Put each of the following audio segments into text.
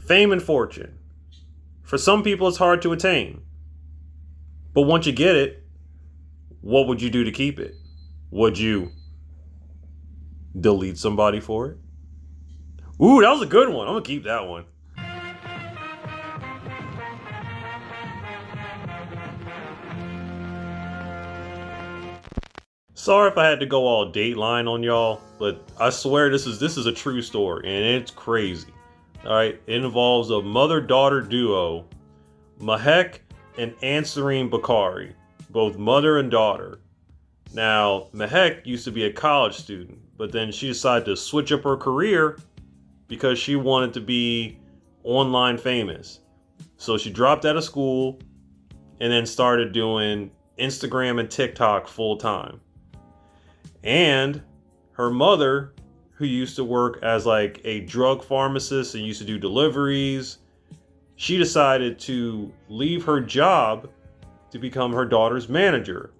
Fame and fortune. For some people, it's hard to attain. But once you get it, what would you do to keep it? Would you delete somebody for it? Ooh, that was a good one. I'm going to keep that one. Sorry if I had to go all Dateline on y'all, but I swear this is a true story, and it's crazy. All right, it involves a mother-daughter duo, Mahek and Ansarine Bakari, both mother and daughter. Now, Mahek used to be a college student, but then she decided to switch up her career because she wanted to be online famous. So she dropped out of school and then started doing Instagram and TikTok full time. And her mother, who used to work as like a drug pharmacist and used to do deliveries, she decided to leave her job to become her daughter's manager.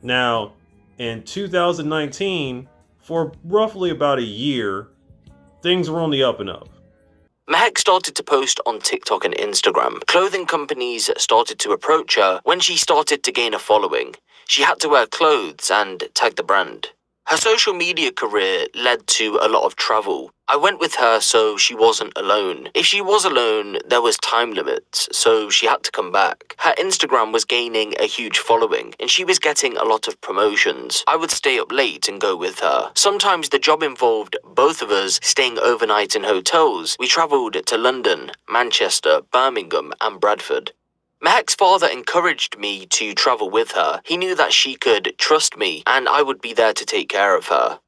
Now, in 2019, for roughly about a year, things were on the up and up. Mahek started to post on TikTok and Instagram. Clothing companies started to approach her when she started to gain a following. She had to wear clothes and tag the brand. Her social media career led to a lot of travel. I went with her so she wasn't alone. If she was alone, there was time limits, so she had to come back. Her Instagram was gaining a huge following, and she was getting a lot of promotions. I would stay up late and go with her. Sometimes the job involved both of us staying overnight in hotels. We travelled to London, Manchester, Birmingham, and Bradford. Mahek's father encouraged me to travel with her. He knew that she could trust me, and I would be there to take care of her.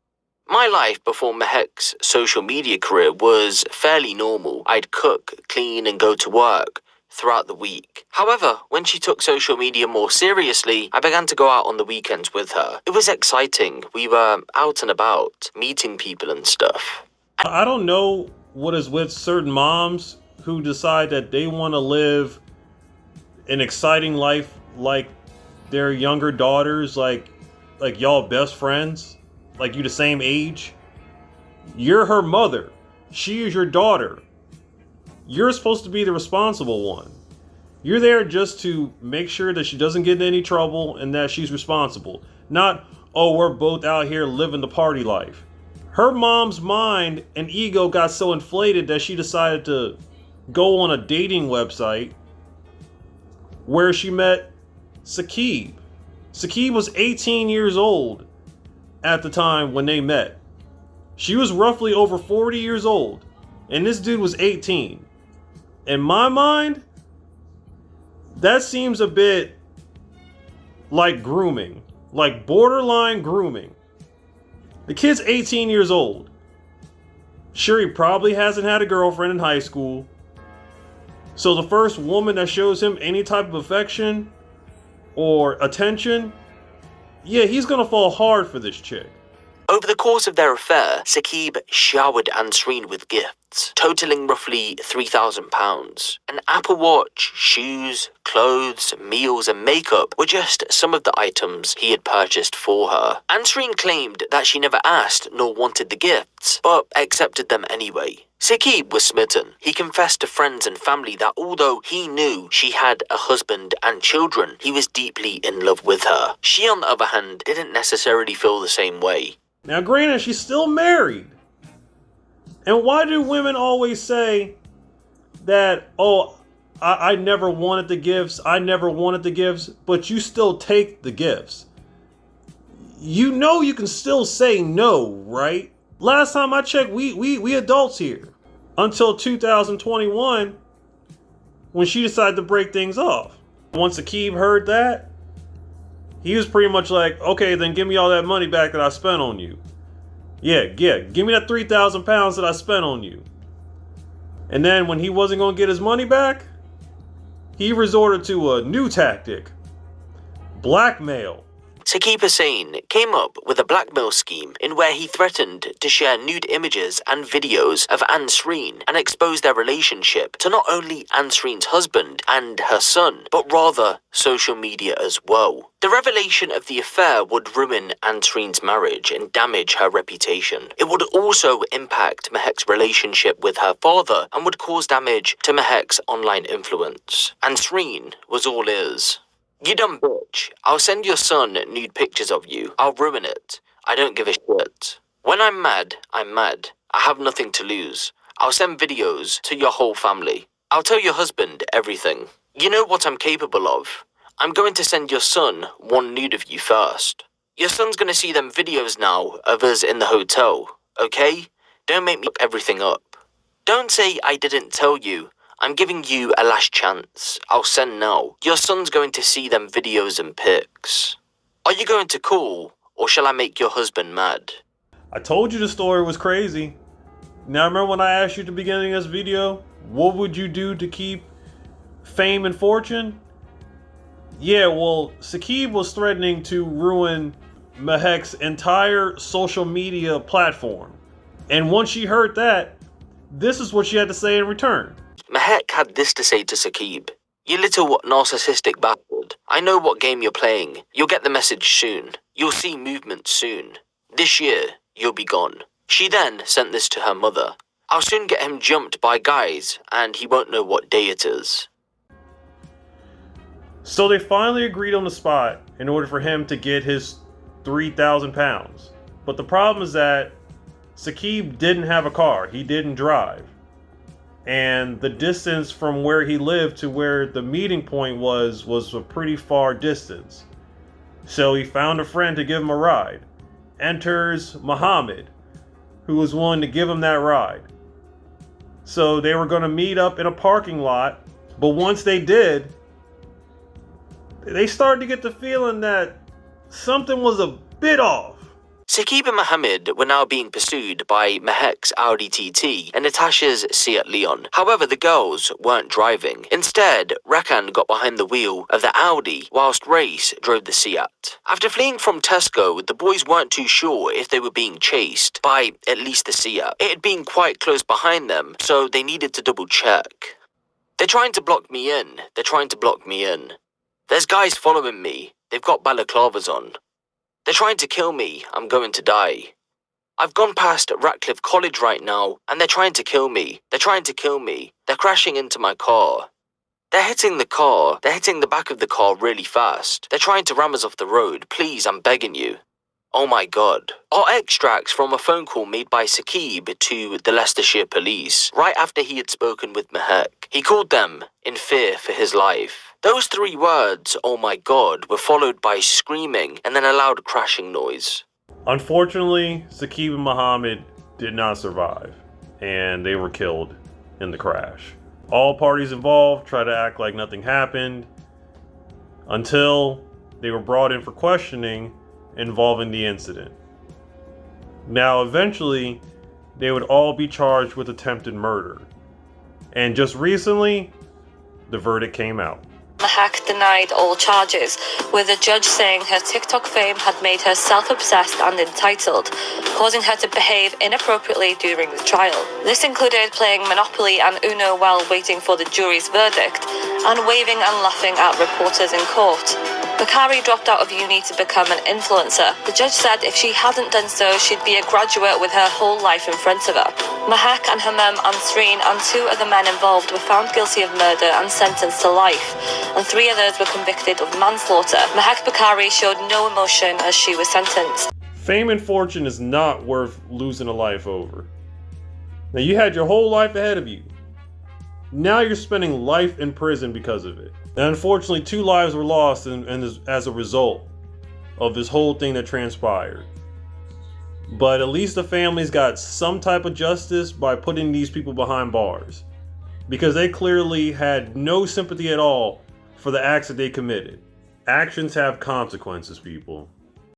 My life before Mahek's social media career was fairly normal. I'd cook, clean, and go to work throughout the week. However, when she took social media more seriously, I began to go out on the weekends with her. It was exciting. We were out and about, meeting people and stuff. I don't know what is with certain moms who decide that they want to live an exciting life like their younger daughters, like y'all best friends, like you the same age. You're her mother. She is your daughter. You're supposed to be the responsible one. You're there just to make sure that she doesn't get in any trouble and that she's responsible. Not, oh, we're both out here living the party life. Her mom's mind and ego got so inflated that she decided to go on a dating website where she met Saqib. Saqib was 18 years old at the time when they met. She was roughly over 40 years old, and this dude was 18. In my mind, that seems a bit like grooming, like borderline grooming. The kid's 18 years old. Sure, he probably hasn't had a girlfriend in high school. So the first woman that shows him any type of affection or attention, yeah, he's gonna fall hard for this chick. Over the course of their affair, Saqib showered Ansarine with gifts, totaling roughly £3,000. An Apple Watch, shoes, clothes, meals, and makeup were just some of the items he had purchased for her. Ansarine claimed that she never asked nor wanted the gifts, but accepted them anyway. Saqib was smitten. He confessed to friends and family that although he knew she had a husband and children, he was deeply in love with her. She, on the other hand, didn't necessarily feel the same way. Now, granted, she's still married. And why do women always say that, oh, I never wanted the gifts, I never wanted the gifts, but you still take the gifts? You know you can still say no, right? Last time I checked, we adults here. Until 2021, when she decided to break things off. Once Saqib heard that, he was pretty much like, okay, then give me all that money back that I spent on you. Yeah, give me that 3,000 pounds that I spent on you. And then when he wasn't going to get his money back, he resorted to a new tactic: blackmail. Saqib Hussain came up with a blackmail scheme in where he threatened to share nude images and videos of Ansreen and expose their relationship to not only Ansreen's husband and her son, but rather social media as well. The revelation of the affair would ruin Ansreen's marriage and damage her reputation. It would also impact Mehek's relationship with her father and would cause damage to Mehek's online influence. Ansreen was all ears. "You dumb bitch. I'll send your son nude pictures of you. I'll ruin it. I don't give a shit. When I'm mad, I'm mad. I have nothing to lose. I'll send videos to your whole family. I'll tell your husband everything. You know what I'm capable of. I'm going to send your son one nude of you first. Your son's gonna see them videos now of us in the hotel, okay? Don't make me look everything up. Don't say I didn't tell you. I'm giving you a last chance. I'll send now. Your son's going to see them videos and pics. Are you going to call, or shall I make your husband mad?" I told you the story was crazy. Now remember when I asked you at the beginning of this video, what would you do to keep fame and fortune? Yeah, well, Saqib was threatening to ruin Mehek's entire social media platform. And once she heard that, this is what she had to say in return. Mehek had this to say to Saqib: "You little narcissistic bastard. I know what game you're playing. You'll get the message soon. You'll see movement soon. This year, you'll be gone." She then sent this to her mother. "I'll soon get him jumped by guys, and he won't know what day it is." So they finally agreed on the spot in order for him to get his 3,000 pounds. But the problem is that Saqib didn't have a car. He didn't drive. And the distance from where he lived to where the meeting point was a pretty far distance. So he found a friend to give him a ride. Enters Muhammad, who was willing to give him that ride. So they were going to meet up in a parking lot, but once they did, they started to get the feeling that something was a bit off. Saqib and Mohammed were now being pursued by Mehek's Audi TT and Natasha's Seat Leon. However, the girls weren't driving. Instead, Rakan got behind the wheel of the Audi whilst Race drove the Seat. After fleeing from Tesco, the boys weren't too sure if they were being chased by at least the Seat. It had been quite close behind them, so they needed to double check. "They're trying to block me in. They're trying to block me in. There's guys following me. They've got balaclavas on. They're trying to kill me. I'm going to die. I've gone past Ratcliffe College right now, and they're trying to kill me. They're trying to kill me. They're crashing into my car. They're hitting the car. They're hitting the back of the car really fast. They're trying to ram us off the road. Please, I'm begging you." Oh my god. Are extracts from a phone call made by Saqib to the Leicestershire police right after he had spoken with Mehek. He called them in fear for his life. Those 3 words, "oh my god," were followed by screaming and then a loud crashing noise. Unfortunately, Saqib and Muhammad did not survive, and they were killed in the crash. All parties involved tried to act like nothing happened until they were brought in for questioning involving the incident. Now, eventually, they would all be charged with attempted murder. And just recently, the verdict came out. Mehek denied all charges, with the judge saying her TikTok fame had made her self-obsessed and entitled, causing her to behave inappropriately during the trial. This included playing Monopoly and Uno while waiting for the jury's verdict, and waving and laughing at reporters in court. Bakari dropped out of uni to become an influencer. The judge said if she hadn't done so, she'd be a graduate with her whole life in front of her. Mehek and her mum Ansreen and 2 other men involved were found guilty of murder and sentenced to life, and 3 others were convicted of manslaughter. Mehek Bakari showed no emotion as she was sentenced. Fame and fortune is not worth losing a life over. Now, you had your whole life ahead of you. Now you're spending life in prison because of it. And unfortunately, 2 lives were lost as a result of this whole thing that transpired. But at least the families got some type of justice by putting these people behind bars, because they clearly had no sympathy at all for the acts that they committed. Actions have consequences, people.